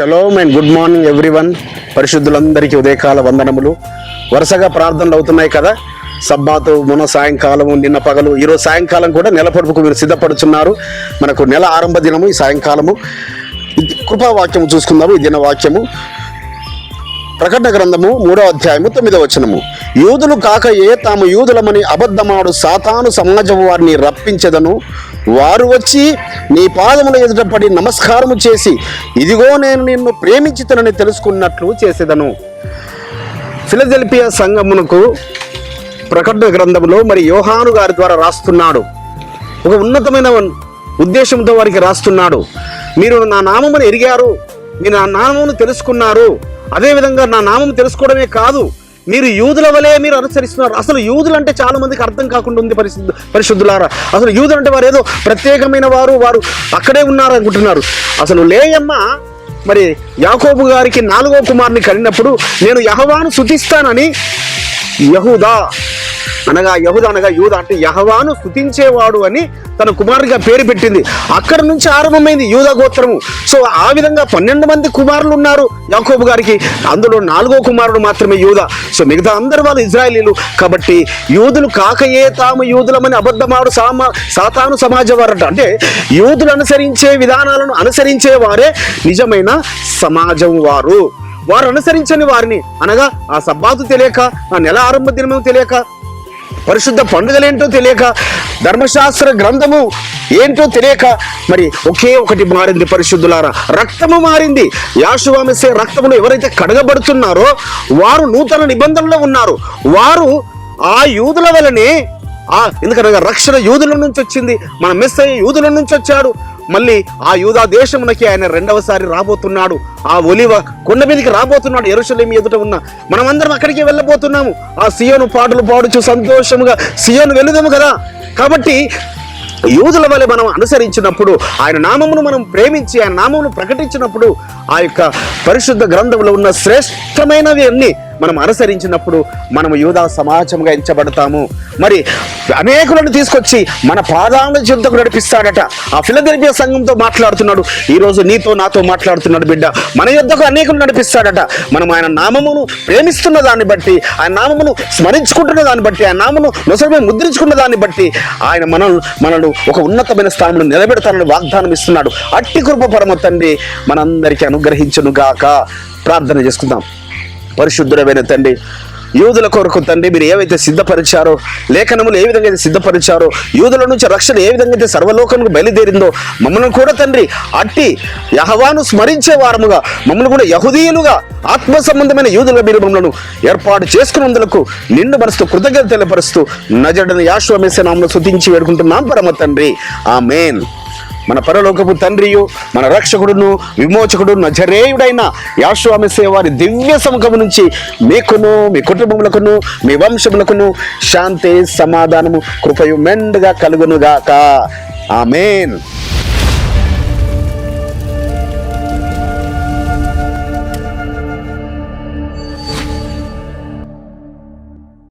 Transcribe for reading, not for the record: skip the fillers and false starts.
Shalom and good morning everyone. పరిశుద్ధులందరికీ ఉదయకాల వందనములు. వరుసగా ప్రార్థనలు అవుతున్నాయి కదా. సబ్బాతు, మొన్న సాయంకాలము, నిన్న పగలు, ఈరోజు సాయంకాలం కూడా నెల పొడుపుకు మీరు సిద్ధపడుతున్నారు. మనకు నెల ఆరంభ దినము ఈ సాయంకాలము. కృపావాక్యము చూసుకుందాము. ఈ దిన వాక్యము ప్రకటన గ్రంథము 3వ అధ్యాయము 9వ వచనము. యూదులు కాకయే తాము యూదులమని అబద్ధమాడు సాతాను సమాజము వారిని రప్పించెదను. వారు వచ్చి నీ పాదముల ఎదుట పడి నమస్కారము చేసి, ఇదిగో నేను నిన్ను ప్రేమించుతనని తెలుసుకున్నట్లు చేసేదను. ఫిలదెల్ఫియా సంఘమునకు ప్రకటన గ్రంథంలో మరి యోహాను గారి ద్వారా రాస్తున్నాడు. ఒక ఉన్నతమైన ఉద్దేశంతో వారికి రాస్తున్నాడు. మీరు నా నామమును ఎరిగారు, మీరు నా నామమును తెలుసుకున్నారు. అదేవిధంగా నా నామం తెలుసుకోవడమే కాదు, మీరు యూదుల వలె మీరు అనుసరిస్తున్నారు. అసలు యూదులు అంటే చాలా మందికి అర్థం కాకుండా ఉంది పరిశుద్ధులారా. అసలు యూదులు అంటే వారు ఏదో ప్రత్యేకమైన వారు అక్కడే ఉన్నారు అనుకుంటున్నారు. అసలు లేయమ్మ మరి యాకోబు గారికి 4వ కుమారుని కలిగినప్పుడు నేను యెహోవాను స్తుతిస్తానని యహూదా అనగా యూదా అంటే యెహోవాను స్తుతించేవాడు అని తన కుమారుడిగా పేరు పెట్టింది. అక్కడి నుంచి ఆరంభమైంది యూదా గోత్రము. సో ఆ విధంగా 12 మంది కుమారులు ఉన్నారు యాకోబు గారికి. అందులో 4వ కుమారుడు మాత్రమే యూదా. సో మిగతా అందరు వాళ్ళు ఇజ్రాయేలీలు. కాబట్టి యూదులు కాకయే తాము యూదులమని అబద్ధమాడు సాతాను సమాజం వారట. అంటే యూదులు అనుసరించే విధానాలను అనుసరించే వారే నిజమైన సమాజం వారు. వారు అనుసరించని వారిని, అనగా ఆ సబ్బాతు తెలియక, ఆ నెల ఆరంభ దినము తెలియక, పరిశుద్ధ పండుగలేంటో తెలియక, ధర్మశాస్త్ర గ్రంథము ఏంటో తెలియక, మరి ఒకే ఒకటి మారింది పరిశుద్ధులారా, రక్తము మారింది. యెహోవా మెస్సీయ రక్తములో ఎవరైతే కడగబడుతున్నారో వారు నూతన నిబంధనలో ఉన్నారు. వారు ఆ యూదుల వలనే, ఎందుకనగా రక్షణ యూదుల నుంచి వచ్చింది. మన మెస్సయ్య యూదుల నుంచి వచ్చాడు. మళ్ళీ ఆ యూదా దేశమునకి ఆయన రెండవసారి రాబోతున్నాడు. ఆ ఒలివ కొండ మీదకి రాబోతున్నాడు. యెరూషలేము ఎదుట ఉన్న మనమందరం అక్కడికి వెళ్ళబోతున్నాము. ఆ సియోను పాటలు పాడుచు సంతోషముగా సియోను వెళుదాము కదా. కాబట్టి యూదుల వలె మనం అనుసరించినప్పుడు, ఆయన నామమును మనం ప్రేమించి ఆయన నామమును ప్రకటించినప్పుడు, ఆ యొక్క పరిశుద్ధ గ్రంథంలో ఉన్న శ్రేష్టమైనవి అన్ని మనం అనుసరించినప్పుడు మనము యూదా సమాజంగా ఎంచబడతాము. మరి అనేకులను తీసుకొచ్చి మన పాదాల చెంతకు నడిపిస్తాడట. ఆ ఫిలదెల్ఫియా సంఘంతో మాట్లాడుతున్నాడు. ఈరోజు నీతో నాతో మాట్లాడుతున్నాడు. బిడ్డ, మన యొద్దకు అనేకులు నడిపిస్తాడట. మనం ఆయన నామమును ప్రేమిస్తున్న దాన్ని బట్టి, ఆయన నామమును స్మరించుకుంటున్న దాన్ని బట్టి, ఆయన నామమును నొసమే ముద్రించుకున్న దాన్ని బట్టి ఆయన మనను ఒక ఉన్నతమైన స్థానంలో నిలబెడతానని వాగ్దానం ఇస్తున్నాడు. అట్టి కృప పరమ తండ్రి మనందరికీ అనుగ్రహించును గాక. ప్రార్థన చేసుకుందాం. పరిశుద్ధుడైన తండ్రి, యూదుల కొరకు తండ్రి మీరు ఏవైతే సిద్ధపరిచారో, లేఖనములు ఏ విధంగా అయితే సిద్ధపరిచారో, యూదుల నుంచి రక్షణ ఏ విధంగా అయితే సర్వలోకానికి బయలుదేరిందో, మమ్మల్ని కూడా తండ్రి అట్టి యెహోవాను స్మరించే వారముగా, మమ్మల్ని కూడా యహూదీయులుగా, ఆత్మ సంబంధమైన యూదుల మీరు మమ్మల్ని ఏర్పాటు చేసుకున్నందులకు నిండు మనసుతో కృతజ్ఞత తెలియపరుస్తూ నజరేయుడైన యెహోవా మెస్సీయ నామములో స్తుతించి వేడుకుంటున్నాం పరమ తండ్రి, ఆమేన్. మన పరలోకపు తండ్రియు, మన రక్షకుడును, విమోచకుడు నజరేయుడైన యెహోవా మెస్సీయ వారి దివ్య సముఖము నుంచి మీకును, మీ కుటుంబములకును, మీ వంశములకును శాంతి, సమాధానము, కృపయు మెండుగా కలుగునుగాక. ఆమేన్.